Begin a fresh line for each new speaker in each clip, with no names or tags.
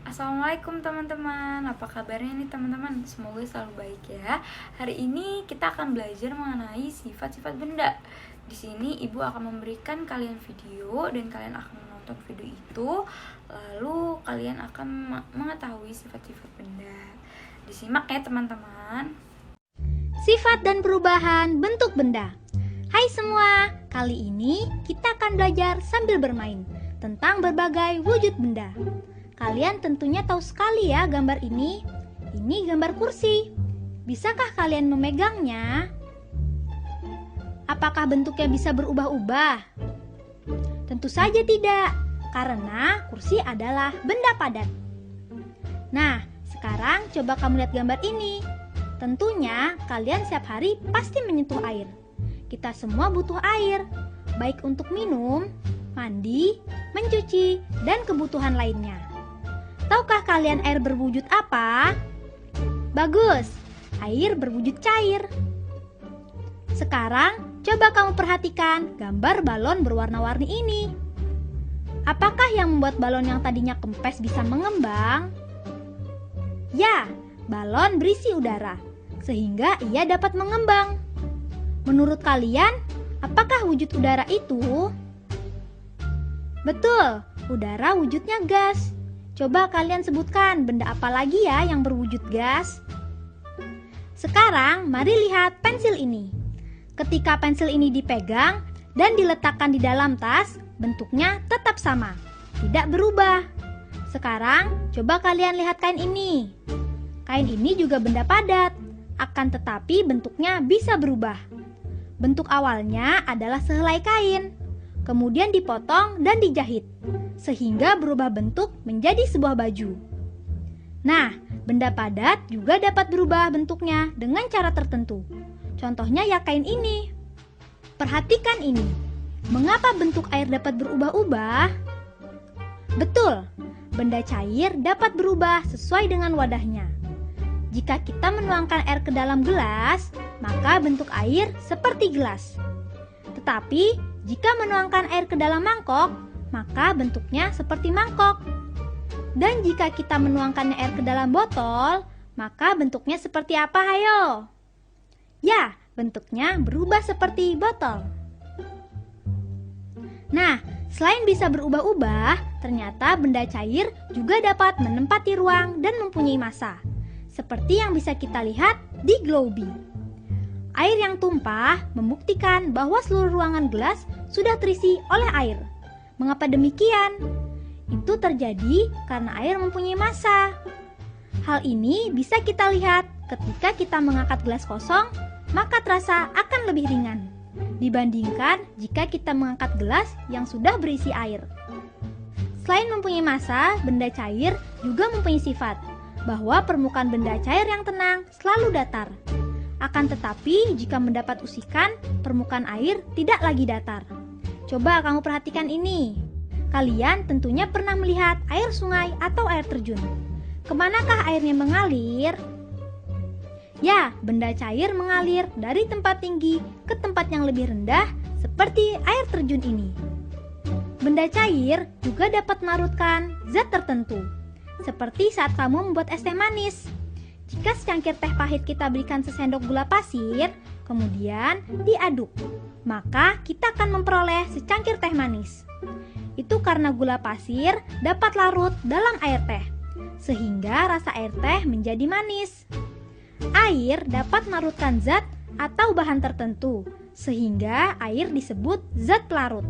Assalamualaikum teman-teman, apa kabarnya nih teman-teman? Semoga selalu baik ya. Hari ini kita akan belajar mengenai sifat-sifat benda. Di sini ibu akan memberikan kalian video dan kalian akan menonton video itu, lalu kalian akan mengetahui sifat-sifat benda. Disimak ya teman-teman.
Sifat dan perubahan bentuk benda. Hai semua, kali ini kita akan belajar sambil bermain tentang berbagai wujud benda. Kalian tentunya tahu sekali ya gambar ini. Ini gambar kursi. Bisakah kalian memegangnya? Apakah bentuknya bisa berubah-ubah? Tentu saja tidak, karena kursi adalah benda padat. Nah, sekarang coba kamu lihat gambar ini. Tentunya kalian setiap hari pasti menyentuh air. Kita semua butuh air, baik untuk minum, mandi, mencuci, dan kebutuhan lainnya. Tahukah kalian air berwujud apa? Bagus, air berwujud cair. Sekarang, coba kamu perhatikan gambar balon berwarna-warni ini. Apakah yang membuat balon yang tadinya kempes bisa mengembang? Ya, balon berisi udara, sehingga ia dapat mengembang. Menurut kalian, apakah wujud udara itu? Betul, udara wujudnya gas. Coba kalian sebutkan benda apa lagi ya yang berwujud gas? Sekarang mari lihat pensil ini. Ketika pensil ini dipegang dan diletakkan di dalam tas, bentuknya tetap sama, tidak berubah. Sekarang coba kalian lihat kain ini. Kain ini juga benda padat, akan tetapi bentuknya bisa berubah. Bentuk awalnya adalah sehelai kain, kemudian dipotong dan dijahit, sehingga berubah bentuk menjadi sebuah baju. Nah, benda padat juga dapat berubah bentuknya dengan cara tertentu. Contohnya ya kain ini. Perhatikan ini. Mengapa bentuk air dapat berubah-ubah? Betul, benda cair dapat berubah sesuai dengan wadahnya. Jika kita menuangkan air ke dalam gelas, maka bentuk air seperti gelas. Tetapi, jika menuangkan air ke dalam mangkok, maka bentuknya seperti mangkok. Dan jika kita menuangkannya air ke dalam botol, maka bentuknya seperti apa, hayo? Ya, bentuknya berubah seperti botol. Nah, selain bisa berubah-ubah, ternyata benda cair juga dapat menempati ruang dan mempunyai massa. Seperti yang bisa kita lihat di Globi. Air yang tumpah membuktikan bahwa seluruh ruangan gelas sudah terisi oleh air. Mengapa demikian? Itu terjadi karena air mempunyai massa. Hal ini bisa kita lihat ketika kita mengangkat gelas kosong, maka terasa akan lebih ringan dibandingkan jika kita mengangkat gelas yang sudah berisi air. Selain mempunyai massa, benda cair juga mempunyai sifat bahwa permukaan benda cair yang tenang selalu datar. Akan tetapi, jika mendapat usikan, permukaan air tidak lagi datar. Coba kamu perhatikan ini. Kalian tentunya pernah melihat air sungai atau air terjun. Kemanakah airnya mengalir? Ya, benda cair mengalir dari tempat tinggi ke tempat yang lebih rendah seperti air terjun ini. Benda cair juga dapat melarutkan zat tertentu, seperti saat kamu membuat es teh manis. Jika secangkir teh pahit kita berikan sesendok gula pasir, kemudian diaduk, maka kita akan memperoleh secangkir teh manis. Itu karena gula pasir dapat larut dalam air teh, sehingga rasa air teh menjadi manis. Air dapat melarutkan zat atau bahan tertentu, sehingga air disebut zat pelarut.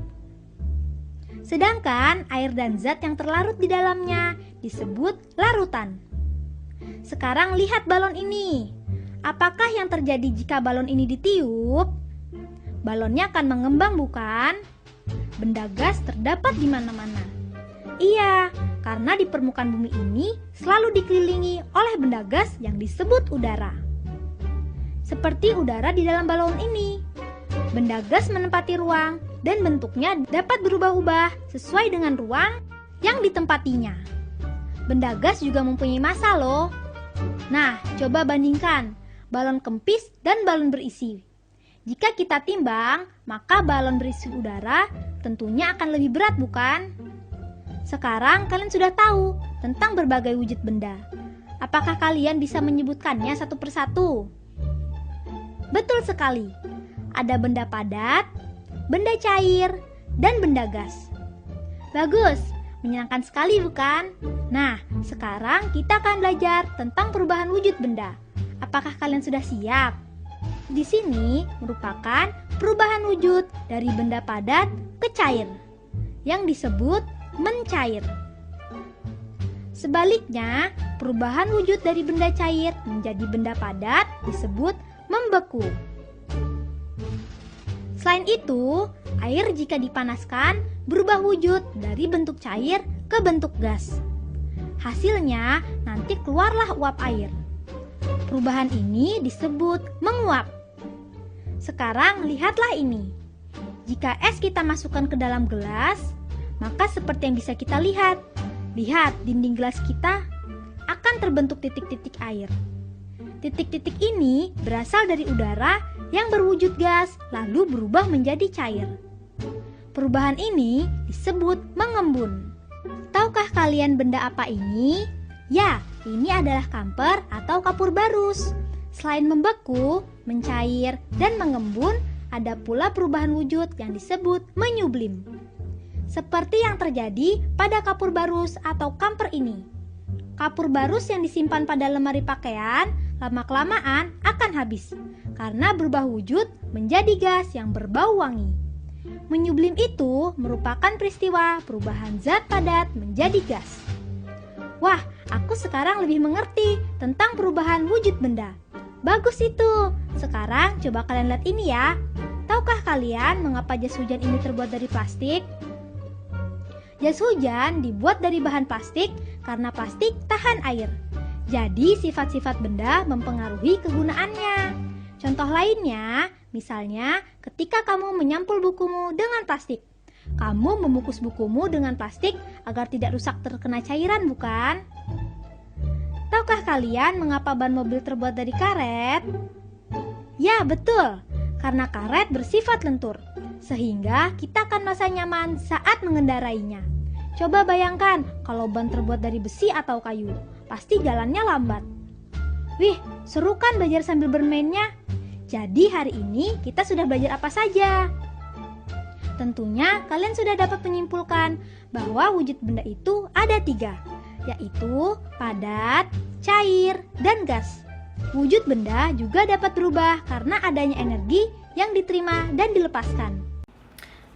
Sedangkan air dan zat yang terlarut di dalamnya disebut larutan. Sekarang lihat balon ini. Apakah yang terjadi jika balon ini ditiup? Balonnya akan mengembang, bukan? Benda gas terdapat di mana-mana. Iya, karena di permukaan bumi ini selalu dikelilingi oleh benda gas yang disebut udara. Seperti udara di dalam balon ini. Benda gas menempati ruang dan bentuknya dapat berubah-ubah sesuai dengan ruang yang ditempatinya. Benda gas juga mempunyai massa loh. Nah, coba bandingkan balon kempis dan balon berisi. Jika kita timbang, maka balon berisi udara tentunya akan lebih berat, bukan? Sekarang kalian sudah tahu tentang berbagai wujud benda. Apakah kalian bisa menyebutkannya satu persatu? Betul sekali. Ada benda padat, benda cair, dan benda gas. Bagus, menyenangkan sekali bukan? Nah, sekarang kita akan belajar tentang perubahan wujud benda. Apakah kalian sudah siap? Di sini merupakan perubahan wujud dari benda padat ke cair, yang disebut mencair. Sebaliknya, perubahan wujud dari benda cair menjadi benda padat disebut membeku. Selain itu, air jika dipanaskan berubah wujud dari bentuk cair ke bentuk gas. Hasilnya nanti keluarlah uap air. Perubahan ini disebut menguap. Sekarang lihatlah ini. Jika es kita masukkan ke dalam gelas, maka seperti yang bisa kita lihat. Lihat, dinding gelas kita akan terbentuk titik-titik air. Titik-titik ini berasal dari udara yang berwujud gas lalu berubah menjadi cair. Perubahan ini disebut mengembun. Tahukah kalian benda apa ini? Ya, ini adalah kamper atau kapur barus. Selain membeku, mencair, dan mengembun, ada pula perubahan wujud yang disebut menyublim. Seperti yang terjadi pada kapur barus atau kamper ini. Kapur barus yang disimpan pada lemari pakaian lama-kelamaan akan habis karena berubah wujud menjadi gas yang berbau wangi. Menyublim itu merupakan peristiwa perubahan zat padat menjadi gas. Wah, aku sekarang lebih mengerti tentang perubahan wujud benda. Bagus itu. Sekarang coba kalian lihat ini ya. Tahukah kalian mengapa jas hujan ini terbuat dari plastik? Jas hujan dibuat dari bahan plastik karena plastik tahan air. Jadi sifat-sifat benda mempengaruhi kegunaannya. Contoh lainnya, misalnya ketika kamu menyampul bukumu dengan plastik. Kamu membungkus bukumu dengan plastik agar tidak rusak terkena cairan, bukan? Tahukah kalian mengapa ban mobil terbuat dari karet? Ya, betul. Karena karet bersifat lentur, sehingga kita akan merasa nyaman saat mengendarainya. Coba bayangkan kalau ban terbuat dari besi atau kayu, pasti jalannya lambat. Wih, seru kan belajar sambil bermainnya? Jadi hari ini kita sudah belajar apa saja? Tentunya kalian sudah dapat menyimpulkan bahwa wujud benda itu ada 3, yaitu padat, cair, dan gas. Wujud benda juga dapat berubah karena adanya energi yang diterima dan dilepaskan.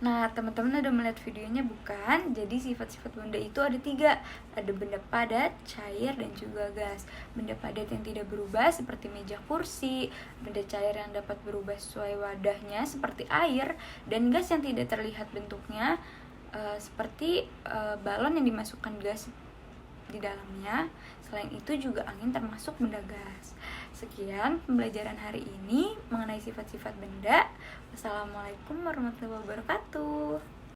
Nah, teman-teman udah melihat videonya bukan? Jadi sifat-sifat benda itu ada 3. Ada benda padat, cair, dan juga gas. Benda padat yang tidak berubah seperti meja kursi, benda cair yang dapat berubah sesuai wadahnya seperti air, dan gas yang tidak terlihat bentuknya seperti balon yang dimasukkan gas di dalamnya. Selain itu juga angin termasuk benda gas. Sekian pembelajaran hari ini mengenai sifat-sifat benda. Wassalamualaikum warahmatullahi wabarakatuh.